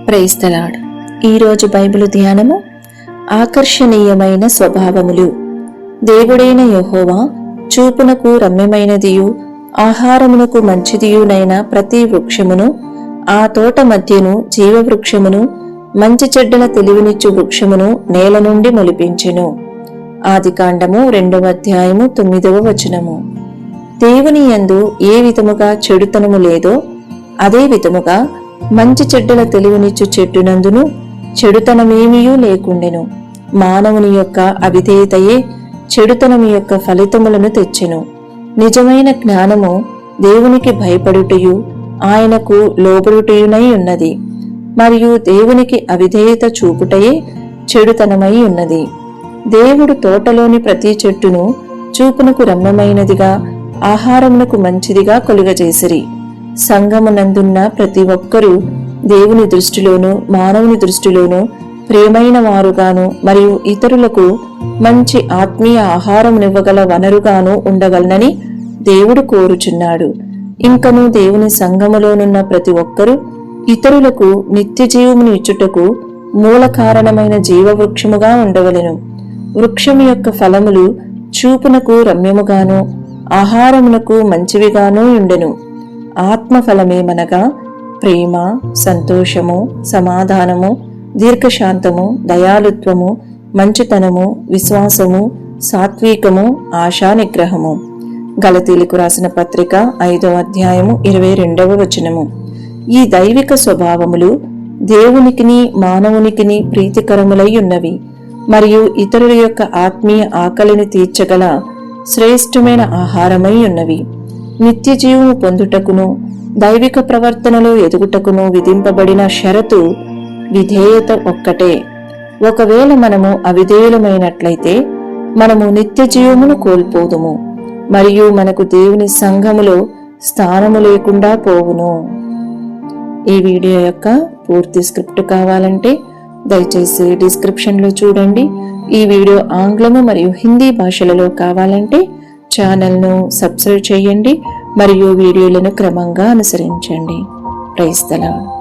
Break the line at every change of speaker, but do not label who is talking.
Praise the lord. ఈరోజు Bible ధ్యానము ఆకర్షణీయమైన స్వభావములు. దేవుడైన యెహోవా చూపునకు రమ్యమైనదియు ఆహారమునకు మంచిదియునైన ప్రతి వృక్షమును, ఆ తోట మధ్యను జీవవృక్షమును, మంచి చెడ్డల తెలివినిచ్చు వృక్షమును నేల నుండి మొలిపించెను. ఆదికాండము 2వ అధ్యాయము 9వ వచనము. దేవుని యందు ఏ విధముగా చెడుతనము లేదో అదే విధముగా మంచి చెడ్డల తెలివినిచ్చు చెట్టునందును చెడుతనమేమీయూ లేకుండెను. మానవుని యొక్క అవిధేయతయే చెడుతనము యొక్క ఫలితములను తెచ్చెను. నిజమైన జ్ఞానము దేవునికి భయపడుటయు ఆయనకు లోబడుటయునై ఉన్నది, మరియు దేవునికి అవిధేయత చూపుటయే చెడుతనమై ఉన్నది. దేవుడు తోటలోని ప్రతి చెట్టును చూపునకు రమ్యమైనదిగా ఆహారమునకు మంచిదిగా కలుగజేసిరి. సంఘమునందున్న ప్రతి ఒక్కరూ దేవుని దృష్టిలోనూ మానవుని దృష్టిలోనూ ప్రియమైన వారుగాను మరియు ఇతరులకు మంచి ఆత్మీయ ఆహారమునివ్వగల వనరుగాను ఉండవలనని దేవుడు కోరుచున్నాడు. ఇంకను దేవుని సంఘములోనున్న ప్రతి ఒక్కరూ ఇతరులకు నిత్య జీవమును ఇచ్చుటకు మూల కారణమైన జీవవృక్షముగా ఉండవలెను. వృక్షము యొక్క ఫలములు చూపునకు రమ్యముగాను ఆహారమునకు మంచివిగానూ ఉండెను. ఆత్మఫలమేమనగా ప్రేమ, సంతోషము, సమాధానము, దీర్ఘశాంతము, దయాళుత్వము, మంచితనము, విశ్వాసము, సాత్వికము, ఆశా నిగ్రహము. గలతీలకు రాసిన పత్రిక 5వ అధ్యాయము 22వ వచనము. ఈ దైవిక స్వభావములు దేవునికిని మానవునికిని ప్రీతికరములై ఉన్నవి మరియు ఇతరుల యొక్క ఆత్మీయ ఆకలిని తీర్చగల శ్రేష్టమైన ఆహారమై ఉన్నవి. నిత్య జీవము పొందుటకును దైవిక ప్రవర్తనలో ఎదుగుటకును విధింపబడిన షరతు విధేయత ఒక్కటే. ఒకవేళ మనము అవిధేయులమైనట్లయితే మనము నిత్య జీవమును కోల్పోదుము మరియు మనకు దేవుని సంఘములో స్థానము లేకుండా పోవును. ఈ వీడియో యొక్క పూర్తి స్క్రిప్ట్ కావాలంటే దయచేసి డిస్క్రిప్షన్లో చూడండి. ఈ వీడియో ఆంగ్లము మరియు హిందీ భాషలలో కావాలంటే ఛానల్ను సబ్స్క్రైబ్ చేయండి మరియు వీడియోలను క్రమంగా అనుసరించండి. Praise the lord.